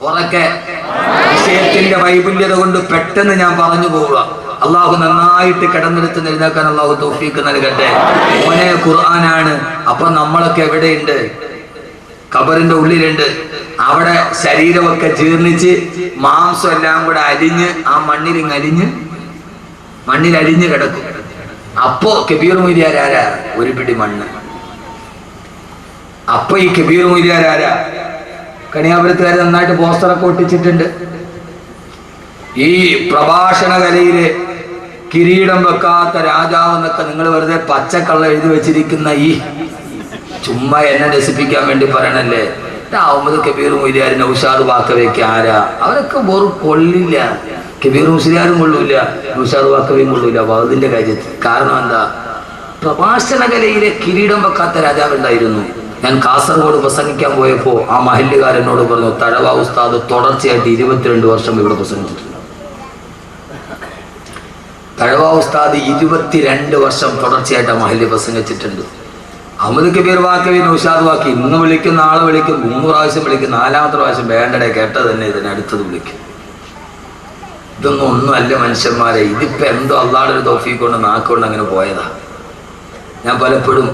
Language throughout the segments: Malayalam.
ഉറക്കെ വിഷയത്തിന്റെ വൈപുല്യത കൊണ്ട് പെട്ടെന്ന് ഞാൻ പറഞ്ഞു പോവുക. അള്ളാഹു നന്നായിട്ട് കിടന്നെടുത്ത് എഴുതാക്കാൻ അള്ളാഹു തൗഫീഖ് നൽകട്ടെ. മോനെ ഖുർആനാണ്. അപ്പൊ നമ്മളൊക്കെ എവിടെയുണ്ട്? ഖബറിന്റെ ഉള്ളിലുണ്ട്. അവിടെ ശരീരമൊക്കെ ജീർണിച്ച് മാംസം എല്ലാം കൂടെ അരിഞ്ഞ് ആ മണ്ണിലരിഞ്ഞ് കിടക്കും. അപ്പോ കബീർ മൊയ്ലിയാർ ആരാ? ഒരു പിടി മണ്ണ്. അപ്പൊ ഈ കബീർ മൊയ്ലിയാർ ആരാ? കണിയാപുരത്തുകാർ നന്നായിട്ട് പോസ്റ്ററൊക്കെ ഒട്ടിച്ചിട്ടുണ്ട്. ഈ പ്രഭാഷണ കലയില് കിരീടം വെക്കാത്ത രാജാവ് എന്നൊക്കെ നിങ്ങൾ വെറുതെ പച്ചക്കള്ള എഴുതി വെച്ചിരിക്കുന്ന ഈ ചുമ്മാ എന്നെ രസിപ്പിക്കാൻ വേണ്ടി പറയണല്ലേ. അഹമ്മദ് കബീർ മൊയ്ലിയാർ, നൗഷാദ് വാക്കവയ്ക്ക് ആരാ? അവരൊക്കെ വെറും കൊള്ളില്ല. കബീർ മുസ്ലിയാരും കൊള്ളൂല, നൗഷാദ് വാക്കവയും കൊള്ളൂല വഅദിന്റെ കാര്യത്തിൽ. കാരണം എന്താ? പ്രഭാഷണ കലയിലെ കിരീടം വെക്കാത്ത രാജാവുണ്ടായിരുന്നു. ഞാൻ കാസർഗോഡ് പ്രസംഗിക്കാൻ പോയപ്പോൾ ആ മഹല്ലുകാരനോട് പറഞ്ഞു, തഴവ ഉസ്താദ് തുടർച്ചയായിട്ട് 22 വർഷം ഇവിടെ പ്രസംഗിച്ചിട്ടുണ്ട്. തഴവ ഉസ്താദ് 22 വർഷം തുടർച്ചയായിട്ട് ആ മഹല്ല് പ്രസംഗിച്ചിട്ടുണ്ട്. അഹമ്മദ് കബീർ വാക്കവി, നൗഷാദ് വാക്കി ഇന്ന് വിളിക്കും, നാളെ വിളിക്കും, 3 പ്രാവശ്യം വിളിക്കും, 4ാമത്തെ പ്രാവശ്യം വേണ്ടടെ കേട്ടത് തന്നെ ഇതിനടുത്തത് വിളിക്കും. ഇതൊന്നും ഒന്നുമല്ല മനുഷ്യന്മാരെ. ഇതിപ്പോ എന്തോ അള്ളാഹുവിന്റെ ഒരു തൗഫീഖ് കൊണ്ട് നാക്കുകൊണ്ട് അങ്ങനെ പോയതാ. ഞാൻ പലപ്പോഴും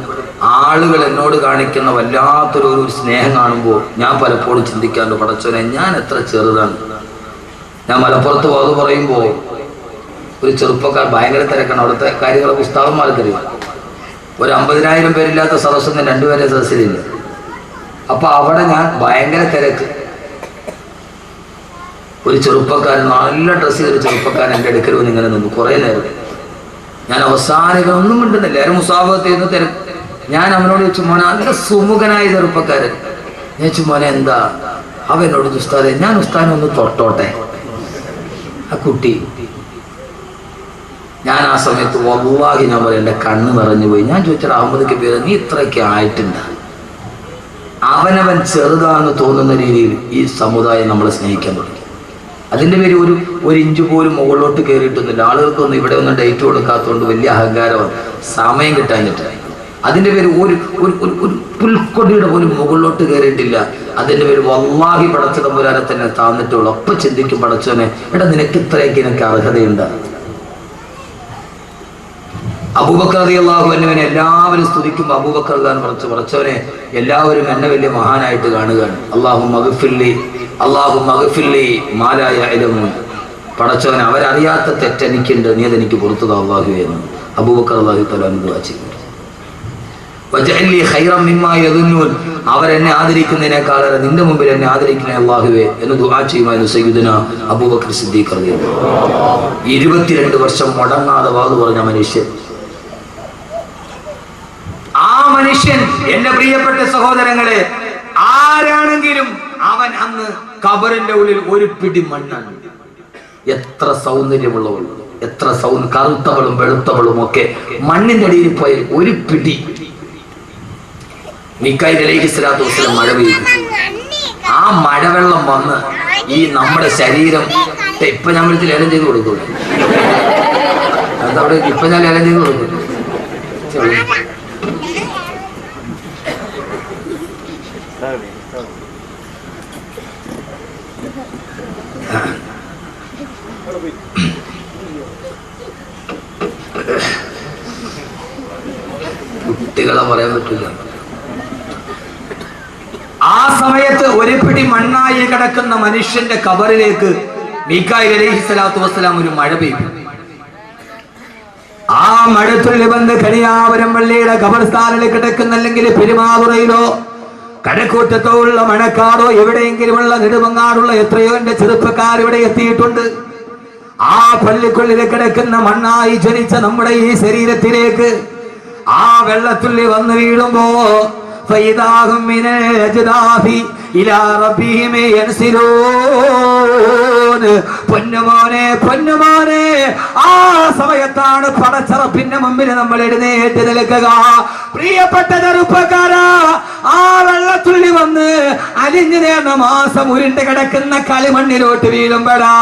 ആളുകൾ എന്നോട് കാണിക്കുന്ന വല്ലാത്തൊരു സ്നേഹം കാണുമ്പോൾ ഞാൻ പലപ്പോഴും ചിന്തിക്കാറുണ്ട്, പടച്ചോനെ ഞാൻ എത്ര ചെറുതാണ്. ഞാൻ മലപ്പുറത്ത് വാത് പറയുമ്പോൾ ഒരു ചെറുപ്പക്കാർ ഭയങ്കര തിരക്കാണ്. അവിടുത്തെ കാര്യങ്ങളൊക്കെ ഉസ്താദന്മാർക്കറിയാം. ഒരു 50,000 പേരില്ലാത്ത സദസ്സൊന്നും 2 പേരെ സദസ്സിലില്ല. അപ്പൊ അവിടെ ഞാൻ ഭയങ്കര തിരക്ക്. ഒരു ചെറുപ്പക്കാരൻ, നല്ല ഡ്രസ്സ് ചെയ്തൊരു ചെറുപ്പക്കാരൻ എൻ്റെ അടുക്കൽ വന്ന് ഇങ്ങനെ നിന്നു കുറേ നേരം. ഞാൻ അവസാനം ഒന്നും മിണ്ടുന്നില്ല. എല്ലാവരും മുസാഫത്ത് ചെയ്യുന്ന തിരക്ക്. ഞാൻ അവനോട് ചോദിച്ചു, മോനെ നല്ല സുമുഖനായ ചെറുപ്പക്കാരൻ. ഞാൻ ചോദിച്ചു, മോനെ എന്താ? അവനോട് ഉസ്താദെ ഞാൻ ഉസ്താദിനെ ഒന്ന് തൊട്ടോട്ടെ. ആ കുട്ടി, ഞാൻ ആ സമയത്ത് വല്ലാഹി ഞാൻ പറയും എൻ്റെ കണ്ണ് നിറഞ്ഞു പോയി. ഞാൻ ചോദിച്ചാൽ അഹമ്മദ് കബീർ നീ ഇത്രയൊക്കെ ആയിട്ടുണ്ട്? അവനവൻ ചെറുതാണെന്ന് തോന്നുന്ന രീതിയിൽ ഈ സമുദായം നമ്മളെ സ്നേഹിക്കാൻ തുടങ്ങി. അതിൻ്റെ പേര് ഒരു ഇഞ്ച് പോലും മുകളിലോട്ട് കയറിയിട്ടൊന്നുമില്ല. ആളുകൾക്കൊന്നും ഇവിടെ ഒന്നും ഡേറ്റ് കൊടുക്കാത്തതുകൊണ്ട് വലിയ അഹങ്കാരമാണ്, സമയം കിട്ടാഞ്ഞിട്ട്. അതിൻ്റെ പേര് ഒരു പുൽക്കൊടിയുടെ പോലും മുകളിലോട്ട് കയറിയിട്ടില്ല. അതിൻ്റെ പേര് വല്ലാഹി പടച്ചതം പുരാനെ തന്നെ താന്നിട്ടുള്ളൂ. അപ്പം ചിന്തിക്കും, പടച്ചോനെ എടാ നിനക്ക് ഇത്രയൊക്കെ എനിക്ക് അർഹതയുണ്ട്. അബൂബക്കർ റളിയല്ലാഹു അൻഹുവിനെ എല്ലാവരും സ്തുതിക്കുമ്പോൾ അബൂബക്കർ പടച്ചവനെ എല്ലാവരും എന്നെ വലിയ മഹാനായിട്ട് കാണുകയാണ്. അല്ലാഹുമ്മ ഗ്ഫിർലി മാ ലാ യഅലമൂൻ. പടച്ചവനെ അവരറിയാത്ത തെറ്റെനിക്കുണ്ട്, നീ അതെനിക്ക് പുറത്തു താ അല്ലാഹുവേ എന്ന് അബൂബക്കർ റളിയല്ലാഹു തആല ദുആ ചെയ്തു. വജഅൽനി ഖൈറൻ മിമ്മാ യദുന്നൂൻ. അവരെന്നെ ആദരിക്കുന്നതിനേക്കാളേറെ നിന്റെ മുമ്പിൽ എന്നെ ആദരിക്കണേ അല്ലാഹുവേ എന്ന് ദുആ ചെയ്യുമായിരുന്നു സയ്യിദുനാ അബൂബക്കർ സിദ്ദീഖ് റളിയല്ലാഹു അൻഹു. 22 വർഷം മുടങ്ങാതെ വാദ് പറഞ്ഞ മനുഷ്യൻ. ആ മനുഷ്യൻ, എന്റെ പ്രിയപ്പെട്ട സഹോദരങ്ങളെ, ആരാണെങ്കിലും അവൻ അന്ന് ഖബറിന്റെ ഉള്ളിൽ ഒരു പിടി മണ്ണാണ്. എത്ര സൗന്ദര്യമുള്ളവൾ, എത്ര കറുത്തവളും വെളുത്തവളും ഒക്കെ മണ്ണിന്റെ അടിയിൽ പോയ ഒരു പിടി. മീകായിൽ അലൈഹിസ്സലാത്തു വസ്സലാം മഴ പെയ്തു. ആ മഴവെള്ളം വന്ന് ഈ നമ്മുടെ ശരീരം ഇപ്പൊ ഞാൻ വിളിച്ച് ലേലം ചെയ്ത് കൊടുക്കൂല. അതവിടെ ഇപ്പൊ ഞാൻ ലേലം ചെയ്ത് കൊടുക്കും. കുട്ടികളെ പറയാൻ പറ്റില്ല. ആ സമയത്ത് ഒരു പിടി മണ്ണായി കിടക്കുന്ന മനുഷ്യന്റെ ഖബറിലേക്ക് മീകായിൽ അലൈഹിസ്സലാത്തു വസ്സലാം ഒരു മഴ പെയ്തു. ആ മഴത്തുള്ളി വന്ന് കണിയാപുരം പള്ളിയുടെ ഖബർസ്ഥാനിൽ കിടക്കുന്ന, അല്ലെങ്കിൽ പെരുമാതുറയിലോ കഴക്കൂറ്റത്തോ ഉള്ള മണക്കാടോ എവിടെയെങ്കിലുമുള്ള നെടുമങ്ങാടുള്ള എത്രയോ എന്റെ ചെറുപ്പക്കാർ ഇവിടെ എത്തിയിട്ടുണ്ട്. ആ പള്ളിക്കുള്ളിൽ കിടക്കുന്ന മണ്ണായി ജനിച്ച നമ്മുടെ ഈ ശരീരത്തിലേക്ക് ആ വെള്ളത്തുള്ളി വന്ന് വീഴുമ്പോ ഫൈദാഹും മിനൽ അജ്ദാഫി ഇലാ റബ്ബിഹിം യൻസിലൂൻ. പൊന്നുമോനെ പൊന്നുമോനെ, ആ സമയത്താണ് പടച്ചറപ്പിന്റെ മുമ്പിൽ നമ്മൾ എഴുന്നേറ്റ് നിൽക്കുക. പ്രിയപ്പെട്ട ചെറുപ്പക്കാരാ, ആ വെള്ളത്തുള്ളി വന്ന് അലിഞ്ഞു നേർന്ന മാസം ഉരുണ്ട് കിടക്കുന്ന കളിമണ്ണിലോട്ട് വീഴുമ്പോഴാ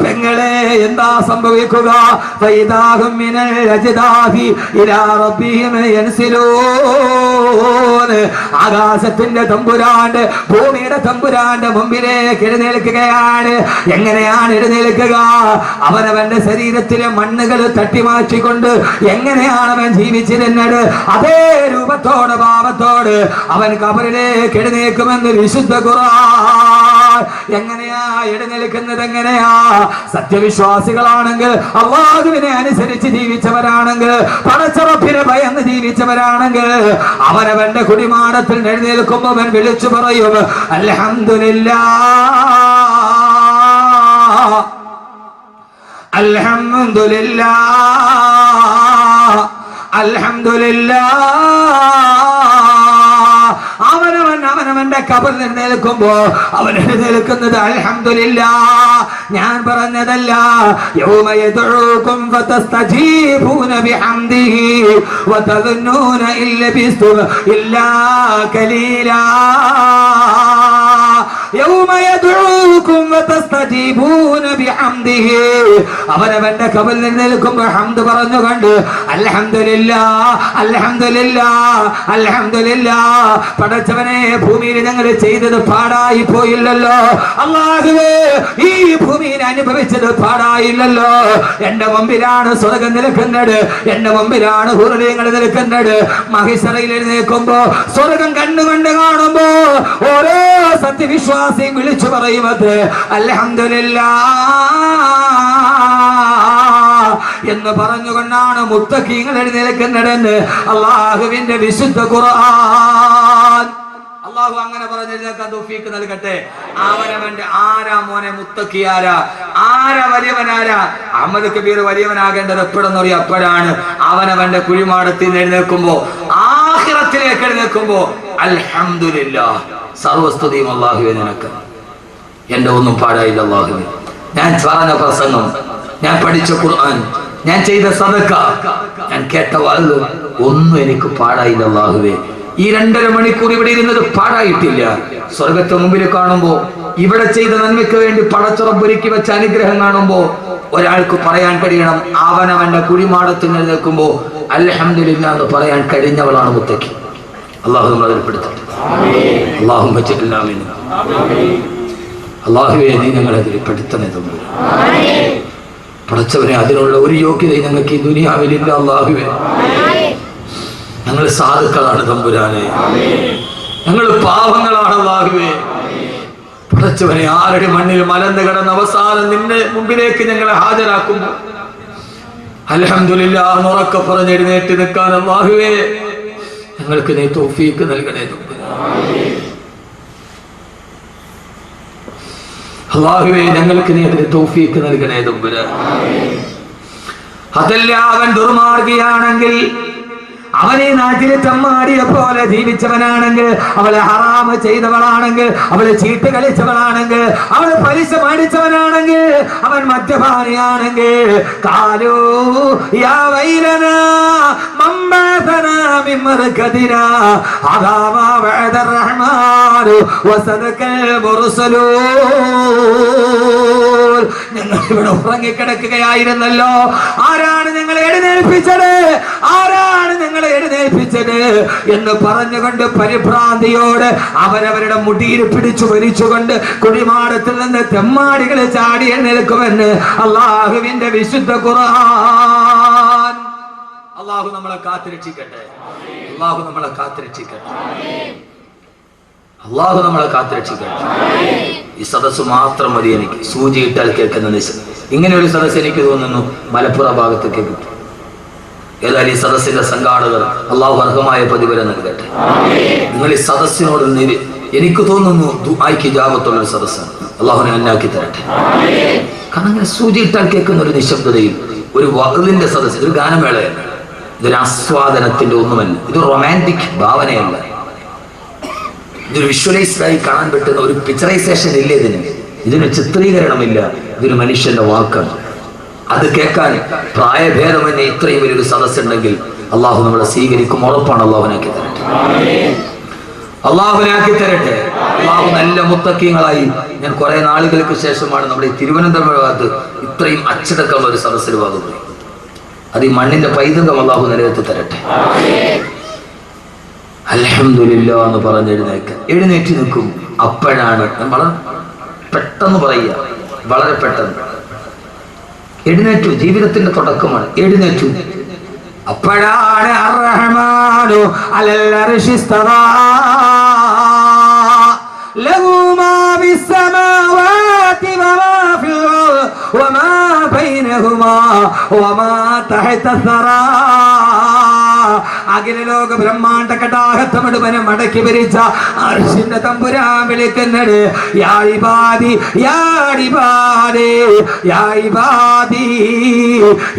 പെങ്ങളെ എന്താ സംഭവിക്കുക? ആകാശത്തിന്റെ തമ്പുരാന്റെ ഭൂമിയുടെ തമ്പുരാന്റെ മുമ്പിലേക്ക് എഴുന്നേൽക്കുകയാണ്. എങ്ങനെയാണ് എഴുന്നേൽക്കുക? അവനവന്റെ ശരീരത്തിലെ മണ്ണുകൾ തട്ടിമാറ്റിക്കൊണ്ട് എങ്ങനെയാണ് അവൻ ജീവിച്ചിരുന്നത്, അതേ രൂപത്തോട് ഭാവത്തോട് അവൻ ഖബറിലേക്ക് എഴുന്നേൽക്കുമെന്ന് വിശുദ്ധ ഖുർആൻ. എങ്ങനെയാ എഴുന്നേൽക്കുന്നത്? എങ്ങനെയാ? സത്യവിശ്വാസികളാണെങ്കിൽ, അല്ലാഹുവിനെ അനുസരിച്ച് ജീവിച്ചവരാണെങ്കിൽ, പടച്ചറപ്പിനെ ഭയന്ന് ജീവിച്ചവരാണെങ്കിൽ അവനവന്റെ കുടിമാടത്തിൽ എഴുന്നേൽക്കുമ്പോൾ അവൻ വിളിച്ചു പറയും അൽഹംദുലില്ലാഹ് അൽഹംദുലില്ലാഹ് അൽഹംദുലില്ലാഹ്. അവനവന്റെ ഖബറിൽ എഴുന്നേൽക്കുമ്പോ അവൻ എഴുന്നേൽക്കുന്നത് അൽഹംദുലില്ലാഹ്. ഞാൻ പറഞ്ഞതല്ല, യൗമ യദ്ഉകും ഫതസ്തജീബൂന ബിഹംദിഹി വതദുന്നൂന ഇല്ലബിസ്തും ഇല്ലാ ഖലീലാ. യൗമ യദ്ഉകും ഫതസ്തജീബൂന ബിഹംദിഹി, അവനവന്റെ ഖബറിൽ എഴുന്നേൽക്കുമ്പോൾ ഹംദ് പറഞ്ഞുകൊണ്ട് അൽഹംദുലില്ലാഹ് അൽഹംദുലില്ലാഹ് അൽഹംദുലില്ലാഹ്. പടച്ചവനെ, ഭൂമിയിൽ ഞങ്ങൾ ചെയ്തത് പാടായി പോയില്ലല്ലോ. അല്ലാഹുവേ, ഈ ഭൂമിയിൽ അനുഭവിച്ചത് പാടായില്ലല്ലോ. എന്റെ മുമ്പിലാണ് സ്വർഗം നിൽക്കുന്നത്, എന്റെ മുമ്പിലാണ് ഹുറൂലുകൾ നിൽക്കുന്നത്. മഹിശറയിൽ എഴുന്നേൽക്കുമ്പോ സ്വർഗം കണ്ണുകൊണ്ട് കാണുമ്പോ ഓരോ സത്യവിശ്വാസിയും വിളിച്ചു പറയുന്നത് അൽഹംദുലില്ലാഹ് എന്ന് പറഞ്ഞുകൊണ്ടാണ് മുത്തഖീങ്ങൾ എഴുന്നേൽക്കുന്നതെന്ന് അല്ലാഹുവിന്റെ വിശുദ്ധ ഖുർആൻ. അല്ലാഹു അങ്ങനെ പറഞ്ഞെഴുന്നേൽക്കാൻ തൗഫീഖ് നൽകട്ടെ. അവനവന്റെ ആരാ മോനെ മുത്തഖി, ആരാ വലിയവനാരാ? അഹമ്മദ് കബീർ വലിയവനാകേണ്ടത് എപ്പോഴെന്ന് അറിയാം? അപ്പോഴാണ് അവനവന്റെ കുഴിമാടത്തിൽ നിന്ന് എഴുന്നേൽക്കുമ്പോ, ആഖിറത്തിലേക്ക് എഴുന്നേൽക്കുമ്പോ അൽഹംദുലില്ലാഹ്, സർവസ്തുതിയും അല്ലാഹുവേ നിനക്ക്, എന്റെ ഒന്നും പാടായില്ല അല്ലാഹുവേ. ഞാൻ പറഞ്ഞ പ്രസംഗം, ഞാൻ പഠിച്ച ഖുർആൻ, ഞാൻ ചെയ്ത സദഖ, ഞാൻ കേട്ട വാഴ് ഒന്നും എനിക്ക് പാടായില്ല അല്ലാഹുവേ. ഈ 2.5 മണിക്കൂർ ഇവിടെ ഇരുന്നത് പാടായിട്ടില്ല. സ്വർഗത്തെ മുമ്പിൽ കാണുമ്പോ, ഇവിടെ ചെയ്ത നന്മയ്ക്ക് വേണ്ടി പടച്ചുറപ്പൊരുക്കി വെച്ച അനുഗ്രഹം കാണുമ്പോ ഒരാൾക്ക് പറയാൻ കഴിയണം, അവനവന്റെ കുഴിമാടത്തിൽ നിൽക്കുമ്പോ അൽഹംദുലില്ലാഹ് എന്ന് പറയാൻ കഴിഞ്ഞവളാണ് മുത്തഖി. അല്ലാഹു നമ്മളെ അതിൽപ്പെടുത്തട്ടെ. അല്ലാഹുമ്മ ജഅൽനാ മിൻഹും. അല്ലാഹുവേ, നീ ഞങ്ങളെ അതിൽ പെടുത്തണേ തമ്പുരാൻ. പടച്ചവനെ, അതിനുള്ള ഒരു യോഗ്യത ഞങ്ങൾക്ക് ഈ ദുനിയാവിലില്ല അല്ലാഹുവേ. ഞങ്ങൾ സാധുക്കളാണ് തമ്പുരാനെ, ഞങ്ങൾ പാവങ്ങളാണ് അല്ലാഹുവേ. പടച്ചവനെ, ആരുടെ മണ്ണിൽ മലന്ന് കിടന്ന അവസാനം നിന്റെ മുമ്പിലേക്ക് ഞങ്ങളെ ഹാജരാക്കുമ്പോ അൽഹംദുലില്ലാഹ് ഉറക്കെ പറഞ്ഞ് എഴുന്നേറ്റ് നിൽക്കാൻ അല്ലാഹുവേ ഞങ്ങൾക്ക് നീ തൗഫീഖ് നൽകണേ തമ്പുരാൻ. അല്ലാഹുവേ, ഞങ്ങൾക്ക് നീ അതിന് തൗഫീഖ് നൽകണേ തമ്പുരാൻ. അതല്ല, അവൻ ദുർമാർഗിയാണെങ്കിൽ, അവനെ നാട്ടിലെ തമ്മാടിയെ പോലെ ജീവിച്ചവനാണെങ്കിൽ, അവളെ ഹറാമ് ചെയ്തവളാണെങ്കിൽ, അവളെ ചീട്ട് കളിച്ചവളാണെങ്കിൽ, അവളെ പലിശ മേടിച്ചവനാണെങ്കിൽ, അവൻ മദ്യപാനിയാണെങ്കിൽ, കാലൂ യാ വൈലനാ മംബഅസനാ മിൻ മർകദിനാ അദാ മാ വഅദ റഹ്മാനു വസദകൽ മുർസലൂൻ. ഞങ്ങൾ ഇവിടെ ഉറങ്ങിക്കിടക്കുകയായിരുന്നല്ലോ, ആരാണ് ഞങ്ങളെ എഴുന്നേൽപ്പിച്ചത്, ആരാണ് ഞങ്ങളെ എഴുന്നേൽപ്പിച്ചത് എന്ന് പറഞ്ഞുകൊണ്ട് പരിഭ്രാന്തിയോട് അവരവരുടെ മുടിയിൽ പിടിച്ചു വലിച്ചുകൊണ്ട് കുടിമാടത്തിൽ നിന്ന് തെമ്മാടികളെ ചാടി എഴുന്നേൽക്കുമെന്ന് അല്ലാഹുവിന്റെ വിശുദ്ധ ഖുർആൻ. അല്ലാഹു നമ്മളെ കാത്തുരക്ഷിക്കട്ടെ, അല്ലാഹു നമ്മളെ കാത്തുരക്ഷിക്കട്ടെ, അല്ലാഹു നമ്മളെ കാത്തുരക്ഷിക്കട്ടെ. ഈ സദസ്സ് മാത്രം മതി എനിക്ക്, സൂചിയിട്ടാൽ കേൾക്കുന്ന നിശം. ഇങ്ങനെ ഒരു സദസ്സ് എനിക്ക് തോന്നുന്നു മലപ്പുറം ഭാഗത്തൊക്കെ കിട്ടും. ഏതായാലും ഈ സദസ്സിന്റെ സംഘാടകർ അല്ലാഹു അർഹമായ പ്രതിഫലം നൽകട്ടെ. നിങ്ങൾ ഈ സദസ്സിനോട് എനിക്ക് തോന്നുന്നു ദുആയ്ക്ക് ഇജാബത്തുള്ളൊരു സദസ്സാണ്. അല്ലാഹുവിനെ അന്നാക്കി തരട്ടെ. കാരണം അങ്ങനെ സൂചിയിട്ടാൽ കേൾക്കുന്ന ഒരു നിശബ്ദതയിൽ ഒരു വഅദിന്റെ സദസ്സ്, ഇതൊരു ഗാനമേളയല്ല, ഇതൊരു ആസ്വാദനത്തിന്റെ ഒന്നുമല്ല, ഇതൊരു റൊമാൻറ്റിക് ഭാവനയല്ല, ഇതൊരു വിഷ്വലൈസ്ഡായി കാണാൻ പറ്റുന്ന ഒരു പിക്ചറൈസേഷൻ ഇല്ല, ഇതിന് ചിത്രീകരണമില്ല. ഇതൊരു മനുഷ്യന്റെ വാക്കാണ്. അത് കേൾക്കാൻ പ്രായഭേദമന്യേ ഇത്രയും വലിയൊരു സദസ്സുണ്ടെങ്കിൽ അള്ളാഹു നമ്മളെ സ്വീകരിക്കും, ഉറപ്പാണ്. അള്ളാഹുനാക്കി തരട്ടെ, അള്ളാഹുനാക്കി തരട്ടെ. അള്ളാഹു നല്ല മുത്തക്കീങ്ങളായി. ഞാൻ കുറെ നാളുകൾക്ക് ശേഷമാണ് നമ്മുടെ ഈ തിരുവനന്തപുരം ഭാഗത്ത് ഇത്രയും അച്ചടക്കമുള്ള ഒരു സദസ്സിൽ ഭാഗത്ത്. അത് ഈ മണ്ണിന്റെ പൈതൃകം അള്ളാഹു നിലനിർത്തി തരട്ടെ. അൽഹംദുലില്ലാ എന്ന് പറഞ്ഞ് എഴുന്നേറ്റ് നിൽക്കും. അപ്പോഴാണ് വളരെ പെട്ടെന്ന് പറയുക, വളരെ പെട്ടെന്ന് എഴുന്നേറ്റു. ജീവിതത്തിന്റെ തുടക്കമാണ്. എഴുന്നേറ്റു. അപ്പോഴാണ് അർറഹ്മാനു അലൽ അർശി ഇസ്തവാ ലഹു മാ ഫിസ്സമാവാതി വമാ ഫിൽ അർദ് വമാ ബൈനഹുമാ വമാ തഹത സറാ. അഖിലലോക ബ്രഹ്മാണ്ഡ കടാഹത്തമടുവനെ മടക്കി ഭരിച്ച അർശിന്റെ തമ്പുരാൻ വിളിക്കുന്നത്, യാ ഇബാദി യാ ഇബാദി യാ ഇബാദി,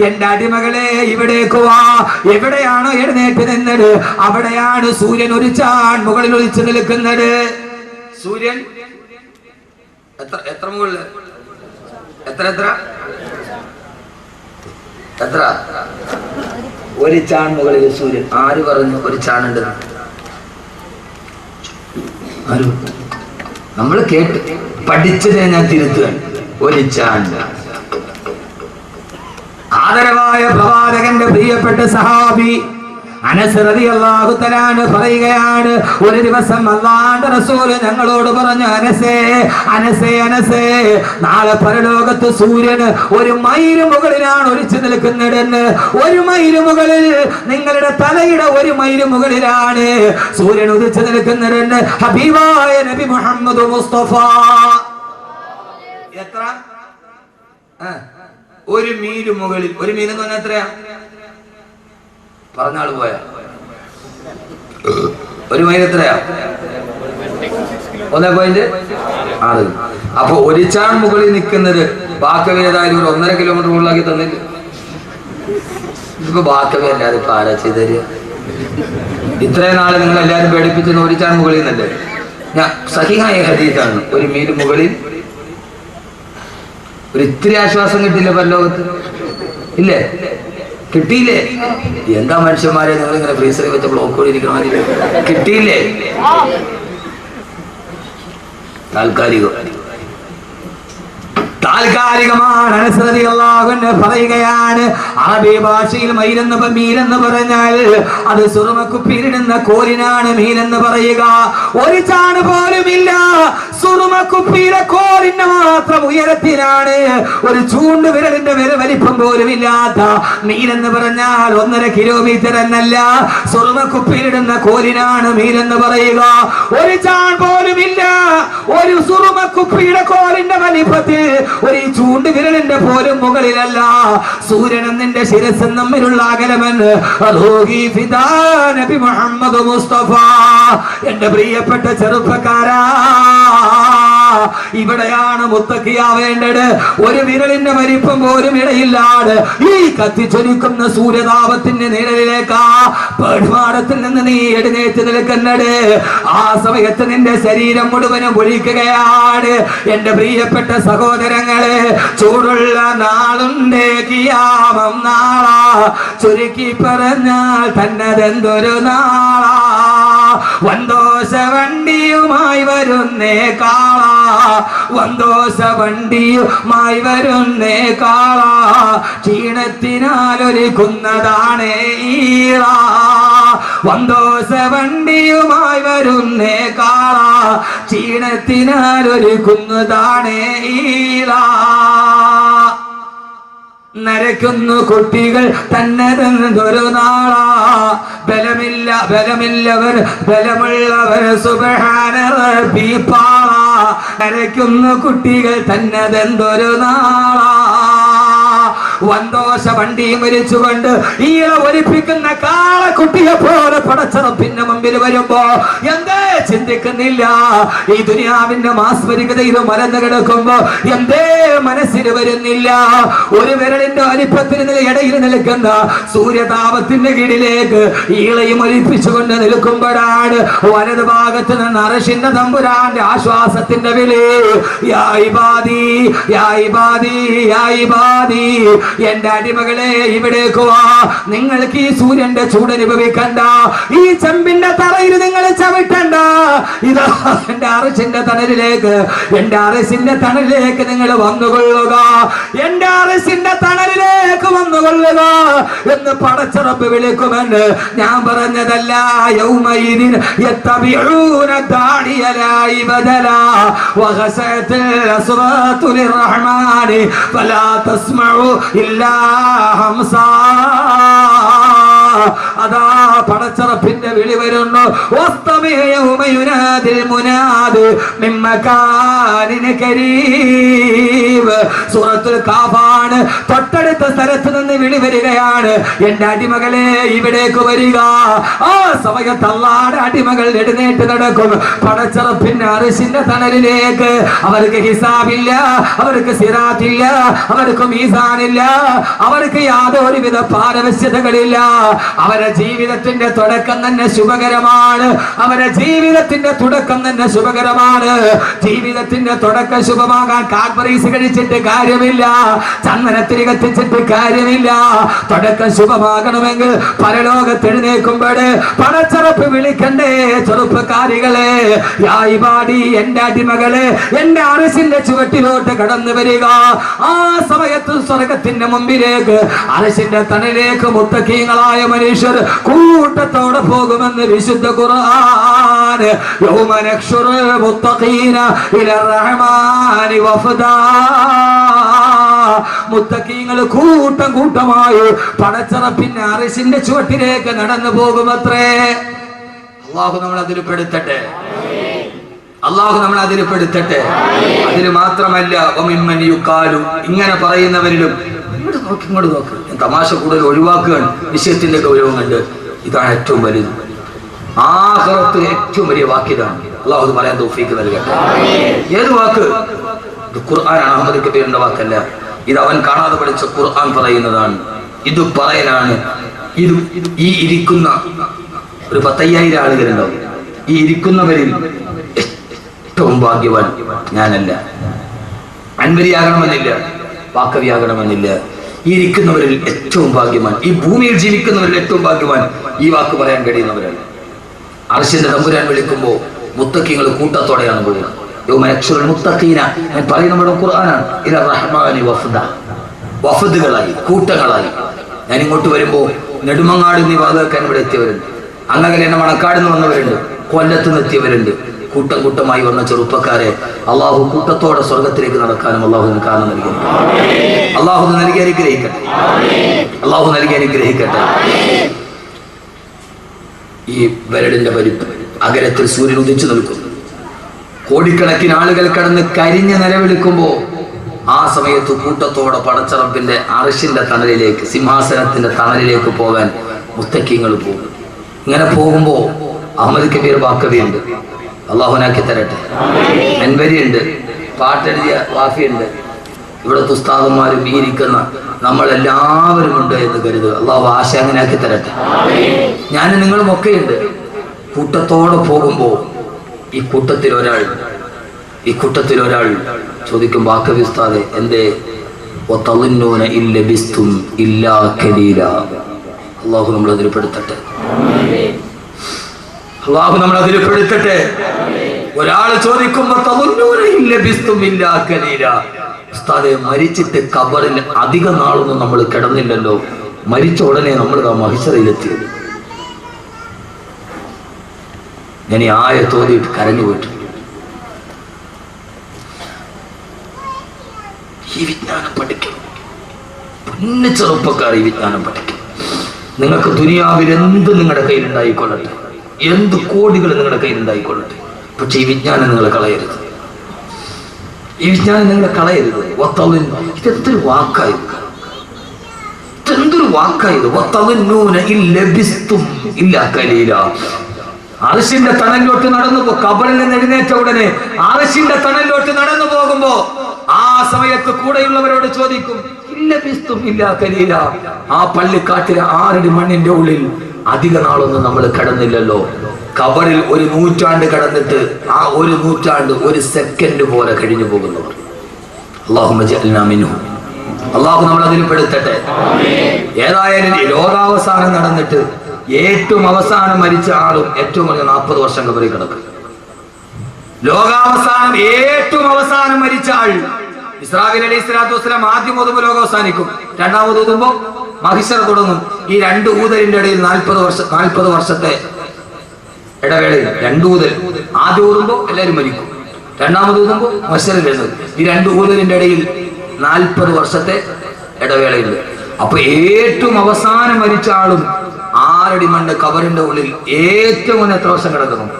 എന്റെ അടിമകളെ ഇവിടേക്ക് വാ. എവിടെയാണോ എഴുന്നേറ്റ് നിന്നത് അവിടെയാണ് സൂര്യൻ ഒരു ചാൺ മുകളിൽ ഒളിച്ചു നിൽക്കുന്നത്. സൂര്യൻ എത്ര മുകളിൽ? എത്ര എത്ര എത്ര? ഒരു ചാൺ മുകളിൽ സൂര്യൻ. ആര് പറഞ്ഞു ഒരു ചാണുണ്ട്? ആര്? നമ്മൾ കേട്ട് പഠിച്ചതേ ഞാൻ തിരുത്തുകയാണ്. ഒരു ചാണ്ട്. ആദരവായ പ്രവാചകന്റെ പ്രിയപ്പെട്ട സഹാബി അനസ് റളിയല്ലാഹു തആല പറയുകയാണ്, ഒരു ദിവസം അല്ലാഹുവിന്റെ റസൂൽ ഞങ്ങളോട് പറഞ്ഞു, അനസേ അനസേ അനസേ, നാളെ പരലോകത്ത് സൂര്യൻ ഒരു മൈല് മുകളിലാണ് ഒളിച്ചു നിൽക്കുന്നതെന്ന്. ഒരു മൈല് മുകളിൽ, നിങ്ങളുടെ തലയുടെ ഒരു മൈല് മുകളിലാണ് സൂര്യൻ ഉദിച്ചു നിൽക്കുന്നതെന്ന് ഹബീബായ നബി മുഹമ്മദ് മുസ്തഫ. എത്ര? ഒരു മീല് മുകളിൽ. ഒരു മീൽ എന്ന് പറഞ്ഞാൽ എത്രയാ? പറഞ്ഞാൾ പോയാ ഒരു മൈൽ എത്രയാ? 1.6. അപ്പൊ ഒരു ചാൺ മുകളിൽ നിൽക്കുന്നത് ബാക്കവേതായാലും ഒരു 1.5 കിലോമീറ്റർ മുകളിലാക്കി തന്നില്ല. ഇതിപ്പോ ബാക്കവേ അല്ലാതെ ഇപ്പൊ ആരാ ചെയ്ത് തരിക? ഇത്രയും നാളെ നിങ്ങൾ എല്ലാവരും പേടിപ്പിച്ചെന്ന് ഒരു ചാൺ മുകളിൽ നിന്നല്ലേ? ഞാൻ സഹിഹായ ഹദീസാണ്. ഒരു മീൽ മുകളിൽ ഒരു ഇത്തിരി ആശ്വാസം കിട്ടില്ല പരലോകത്ത്? ഇല്ലേ? കിട്ടിയില്ലേ? എന്താ മനുഷ്യന്മാരെ നിങ്ങൾ ഇങ്ങനെ ഫ്രീസറിൽ വെച്ച ബ്ലോക്കോട് ഇരിക്കണ കിട്ടിയില്ലേ? താൽക്കാലികമാണ്. അനസ് റളിയല്ലാഹു അൻഹു പറയുകയാണ്, അറബി ഭാഷയിൽ മീലെന്ന് പറഞ്ഞാൽ അത് സുറുമക്കുപ്പിയിലിടുന്ന കോലിനാണ് മീലെന്ന് പറയുക. ഒരു ചാണ് പോലുമില്ല, സുറുമക്കുപ്പിയിലെ കോലിന് മാത്രം ഉയരത്തിലാണ്. ഒരു ചൂണ്ട് വിരലിന്റെ വലിപ്പം പോലും ഇല്ലാത്ത മീലെന്ന് പറഞ്ഞാൽ 1.5 കിലോമീറ്റർ എന്നല്ല, സുറുമക്കുപ്പിയിലിടുന്ന കോലിനാണ് മീലെന്ന് പറയുക. ഒരു ചാൺ പോലുമില്ല, ഒരു സുറുമക്കുപ്പിയുടെ കോലിന്റെ വലിപ്പത്തിൽ ഒരു ചൂണ്ട് വിരലിന്റെ പോലും മുകളിലല്ല. സൂര്യനും നിന്റെ ശിരസും തമ്മിലുള്ള അകലമെന്ന് നബി മുഹമ്മദ് മുസ്തഫ. എന്റെ പ്രിയപ്പെട്ട ചെറുപ്പക്കാരാ, ഇവിടെയാണ് മുത്തക്കിയാവേണ്ടത്. ഒരു വിരലിന്റെ വലിപ്പം പോലും ഇടയില്ലാതെ ഈ കത്തിച്ചൊലിക്കുന്ന സൂര്യതാപത്തിന്റെ നിഴലിലേക്കാ പേടുമാടത്തിൽ നിന്ന് നീ എഴുന്നേറ്റ് നിൽക്കുന്നത്. ആ സമയത്ത് നിന്റെ ശരീരം മുഴുവനും ഒഴിക്കുകയാണ്. എന്റെ പ്രിയപ്പെട്ട സഹോദരങ്ങളെ, ചൂടുള്ള നാളുണ്ട് കിയാമം നാളാ, ചുരുക്കി പറഞ്ഞാൽ തന്നതെന്തൊരു നാളാ. വന്തോഷ വണ്ടിയുമായി വരുന്നേ കാള, വന്തോഷ വണ്ടിയുമായി വരുന്നേ കാള, ക്ഷീണത്തിനാലൊരുക്കുന്നതാണ് ഈള. വന്തോഷ വണ്ടിയുമായി വരുന്നേ കാള, ക്ഷീണത്തിനാലൊരുക്കുന്നതാണ് ഈള. നരക്കുന്നു കുട്ടികൾ തന്നതെന്തൊരു നാളാ, ബലമില്ലവർ ബലമുള്ളവർ സുബ്ഹാന റബ്ബി പാള. നരക്കുന്നു കുട്ടികൾ തന്നതെന്തൊരു നാളാ, വൻദോശ വണ്ടിയും വലിച്ചുകൊണ്ട് ഈള ഒലിപ്പിക്കുന്ന കാളക്കുട്ടിയെ പോലെ പടച്ചറപ്പിന്റെ മുമ്പിൽ വരുമ്പോ എന്തേ ചിന്തിക്കുന്നില്ല? ഈ ദുനിയാവിന്റെ മാസ്മരികതയിൽ മലന്ന് കിടക്കുമ്പോ എന്തേ മനസ്സിൽ വരുന്നില്ല? ഒരു വിരലിന്റെ വലിപ്പത്തിന് ഇടയിൽ നിൽക്കുന്ന സൂര്യതാപത്തിന്റെ കീഴിലേക്ക് ഈളയും ഒലിപ്പിച്ചുകൊണ്ട് നിൽക്കുമ്പോഴാണ് വലത് ഭാഗത്ത് നിന്ന് അർശിന്റെ തമ്പുരാന്റെ ആശ്വാസത്തിന്റെ വിളി. യാ ഇബാദി യാ ഇബാദി യാ ഇബാദി, എന്റെ അടിമകളെ ഇവിടേക്ക് വാ. നിങ്ങൾക്ക് ഈ സൂര്യന്റെ ചൂടനുഭവിക്കണ്ട, ഈ ചെമ്പിന്റെ തറയിൽ നിങ്ങൾ ചവിട്ടണ്ട. ഇതാ എന്റെ അർശിന്റെ തണലിലേക്ക്, എന്റെ അർശിന്റെ തണലിലേക്ക് നിങ്ങൾ വന്നുകൊള്ളുക, എന്റെ അർശിന്റെ തണലിലേക്ക് വന്നുകൊള്ളുക എന്ന് പടച്ചറപ്പ് വിളിക്കുമെന്ന് ഞാൻ പറഞ്ഞതല്ല. യൗമൈദിൻ യത്തബിഊന ദാഇയ ലാ ഇബദല വഖസഅത്തിൽ അസ്വാതു ലിർറഹ്മാനി ഫലാ തസ്മഉ ഇല്ലാ ഹംസാ. അതാ പടച്ചറപ്പിന്റെ വിളി വരുന്നു. സൂറത്തുൽ കാഫാണ്. തൊട്ടടുത്ത സ്ഥലത്ത് നിന്ന് വിളി വരികയാണ്, എന്റെ അടിമകളെ ഇവിടേക്ക് വരിക. ആ സമയത്ത് അല്ലാഹുവിന്റെ അടിമകൾ എഴുന്നേറ്റ് നടക്കും പടച്ചറപ്പിന്റെ അർശിന്റെ തണലിലേക്ക്. അവർക്ക് ഹിസാബില്ല, അവർക്ക് സിറാത്തില്ല, അവർക്ക് മീസാനില്ല, അവർക്ക് യാതൊരുവിധ പാരവശ്യതകളില്ല. അവരുടെ ജീവിതത്തിന്റെ തുടക്കം തന്നെ ശുഭകരമാണ്. അവരുടെ ജീവിതത്തിന്റെ തുടക്കം തന്നെ ശുഭകരമാണ്. ജീവിതത്തിന്റെ തുടക്കം ശുഭമാകാൻ കാഡ്ബറീസ് കഴിച്ചിട്ട് കാര്യമില്ല, ചന്ദനത്തിരി കത്തിച്ചിട്ട് കാര്യമില്ല. തുടക്കം ശുഭമാകണമെങ്കിൽ പരലോകത്ത് എഴുന്നേൽക്കുമ്പോൾ പടച്ചറപ്പ് വിളിക്കണ്ടേ ചെറുപ്പക്കാരികളെ? യാ ഇബാദി, എന്റെ അടിമകളെ, എന്റെ അർശിന്റെ ചുവട്ടിലോട്ട് കടന്നു വരിക. ആ സമയത്ത് സ്വർഗത്തിന്റെ മുമ്പിലേക്ക്, അർശിന്റെ തണലിലേക്ക് മുത്തഖീങ്ങളായ മനുഷ്യർ കൂട്ടത്തോടെ പോകുമെന്ന് വിശുദ്ധ ഖുർആൻ. യൗമ നഹ്ശുറുൽ മുത്തഖീന ഇലർ റഹ്മാനി വഫദാ. മുത്തഖീങ്ങൾ കൂട്ടം കൂട്ടമായി പടച്ചറപ്പിന്റെ അർശിന്റെ ചുവട്ടിലേക്ക് നടന്നു പോകുമത്രേ. അല്ലാഹു നമ്മളെ അതിൽ പെടുത്തട്ടെ, അല്ലാഹു നമ്മളെ അതിൽ പെടുത്തട്ടെ. അതിന് മാത്രമല്ല, വമിമ്മൻ യുഖാലു, ഇങ്ങനെ പറയുന്നവരിലും ഇങ്ങോട്ട് നോക്ക്, തമാശ കൂടുതൽ ഒഴിവാക്കുകയാണ്. വിഷയത്തിന്റെ ഗൗരവം കണ്ട് ഇതാണ് ഏറ്റവും വലുത്. ആഖിറത്ത് ഏറ്റവും വലിയ വാക്കിതാണ്. അല്ലാഹു പറയാൻ തൗഫീഖ് നൽകട്ടെ. ഏത് വാക്ക്? ഇത് ഖുർആനാണ്, അഹ്മദ് കബീറിന്റെ വാക്കല്ല. ഇത് അവൻ കാണാതെ പഠിച്ച ഖുർആൻ പറയുന്നതാണ്. ഇത് പറയലാണ്. ഈ ഇരിക്കുന്ന ഒരു 10,000 ആളുകളുണ്ടാവും. ഈ ഇരിക്കുന്നവരിൽ ഏറ്റവും ഭാഗ്യവാൻ ഞാനല്ല. അൻവരിയാകണമെന്നില്ല, വാക്കവിയാകണമെന്നില്ല. ഈ ഇരിക്കുന്നവരിൽ ഏറ്റവും ഭാഗ്യവാൻ, ഈ ഭൂമിയിൽ ജീവിക്കുന്നവരിൽ ഏറ്റവും ഭാഗ്യവാൻ ഈ വാക്ക് പറയാൻ കഴിയുന്നവരാണ്. അർശിന്റെ തമ്പുരാൻ വിളിക്കുമ്പോ മുത്തഖീങ്ങൾ കൂട്ടത്തോടെയാണ് പോകുന്നത്. മുത്തഖീന ഞാൻ പറയുന്ന ഖുർആനാണ്. ഇല റഹ്മാനി വഫദ, വഫദുകളായി, കൂട്ടങ്ങളായി. ഞാൻ ഇങ്ങോട്ട് വരുമ്പോ നെടുമങ്ങാട് എന്നീ വാതക്കാൻ ഇവിടെ എത്തിയവരുണ്ട്, അങ്ങനെ എന്നെ മണക്കാട് നിന്ന് വന്നവരുണ്ട്, കൊല്ലത്ത് നിന്ന് എത്തിയവരുണ്ട്. കൂട്ടം കൂട്ടമായി വന്ന ചെറുപ്പക്കാരെ അള്ളാഹു കൂട്ടത്തോടെ സ്വർഗത്തിലേക്ക് നടക്കാനും അള്ളാഹു കാരണം നൽകി, അള്ളാഹു നൽകി അനുഗ്രഹിക്കട്ടെ, അള്ളാഹു നൽകി അനുഗ്രഹിക്കട്ടെ. ഈ വരടിന്റെ വലിപ്പം, അകലത്തിൽ സൂര്യൻ ഉദിച്ചു നിൽക്കുന്നു. കോടിക്കണക്കിന് ആളുകൾ കടന്ന് കരിഞ്ഞ് നിലവിളിക്കുമ്പോ ആ സമയത്ത് കൂട്ടത്തോടെ പടച്ചറപ്പിന്റെ അർശിന്റെ തണലിലേക്ക്, സിംഹാസനത്തിന്റെ തണലിലേക്ക് പോകാൻ മുത്തഖീങ്ങൾ പോകും. ഇങ്ങനെ പോകുമ്പോ അഹ്മദ് കബീർ ബാക്കവിയുണ്ട്, അള്ളാഹുനാക്കി തരട്ടെ. അൻവരിയുണ്ട്, പാട്ടെഴുതിയ വാഫിയുണ്ട്. ഇവിടുത്തെ ഉസ്താദന്മാരും ഈ ഇരിക്കുന്ന നമ്മളെല്ലാവരും ഉണ്ട് എന്ന് കരുതുക. അള്ളാഹു ആശ അങ്ങനെ ആക്കി തരട്ടെ. ഞാനും നിങ്ങളും ഒക്കെയുണ്ട്. കൂട്ടത്തോടെ പോകുമ്പോ ഈ കൂട്ടത്തിൽ ഒരാൾ ചോദിക്കും, ബാക്കവി ഉസ്താദെ എന്തേ? അള്ളാഹു നമ്മളതിൽ പെടുത്തട്ടെ, അള്ളാഹു നമ്മളതിൽ പെടുത്തട്ടെ. ഒരാൾ ചോദിക്കുമ്പോ ഉസ്താദെ മരിച്ചിട്ട് ഖബറിൽ അധിക നാളൊന്നും നമ്മൾ കിടന്നില്ലല്ലോ, മരിച്ച ഉടനെ നമ്മൾ ആ മഹിശറയിലെത്തിയത്. ഞാൻ ഈ ആയ തോന്നിയിട്ട് കരഞ്ഞു പോയിട്ടു. ഈ വിജ്ഞാനം പഠിക്കണം, പിന്നെ ചെറുപ്പക്കാർ ഈ വിജ്ഞാനം പഠിക്കണം. നിങ്ങൾക്ക് ദുനിയാവിൽ എന്ത് നിങ്ങളുടെ കയ്യിലുണ്ടായിക്കൊള്ളട്ടെ, എന്ത് കോടികൾ നിങ്ങളുടെ കയ്യിലുണ്ടായിക്കൊള്ളട്ടെ, പക്ഷെ ഈ വിജ്ഞാനം നിങ്ങൾ കളയരുത്, ഈ വിജ്ഞാനം നിങ്ങൾ കളയരുത്. ഇതെന്തൊരു വാക്കായിരിക്കും. വാക്കായത്. അർശിന്റെ തണലിലോട്ട് നടന്നു കബറിൽ നിന്ന് എഴുന്നേറ്റ ഉടനെ അർശിന്റെ തണലിലോട്ട് നടന്നു പോകുമ്പോ ആ സമയത്ത് കൂടെയുള്ളവരോട് ചോദിക്കും, ആ പള്ളിക്കാട്ടിലെ 6 അടി മണ്ണിന്റെ ഉള്ളിൽ അധിക നാളൊന്നും നമ്മൾ കിടന്നില്ലല്ലോ. കബറിൽ 1 നൂറ്റാണ്ട് കിടന്നിട്ട് ആ 1 നൂറ്റാണ്ട് 1 സെക്കൻഡ് പോലെ കഴിഞ്ഞു പോകുന്നവർ. അള്ളാഹു നമ്മൾ അതിൽ പെടുത്തട്ടെ. ഏതായാലും ലോകാവസാനം നടന്നിട്ട് ഏറ്റവും അവസാനം മരിച്ച ആളും ഏറ്റവും കുറഞ്ഞ 40 വർഷം കബറിൽ കിടക്കും. ലോകാവസാനം ഏറ്റവും അവസാനം മരിച്ച ആൾ ഇസ്രാഫീൽ അലൈഹി സ്വലാത്തു വസ്സലാം ആദ്യം ഓതുമ്പോൾ ലോകം അവസാനിക്കും, രണ്ടാമത് ഊതുമ്പോ മഹിശർ തുടങ്ങും. ഈ 2 ഊതലിന്റെ ഇടയിൽ 40 വർഷത്തെ ഇടവേളയിൽ 2 ഊതൽ. ആദ്യം ഊതുമ്പോ എല്ലാവരും മരിക്കും, രണ്ടാമത് ഊതുമ്പോ മഹിശർ വരുന്നത്. ഈ 2 ഊതലിന്റെ ഇടയിൽ 40 വർഷത്തെ ഇടവേളയുണ്ട്. അപ്പൊ ഏറ്റവും അവസാനം മരിച്ച ആളും 6 അടി മണ്ണ് കബറിന്റെ ഉള്ളിൽ ഏറ്റവും എത്ര വർഷം കിടക്കുന്നു?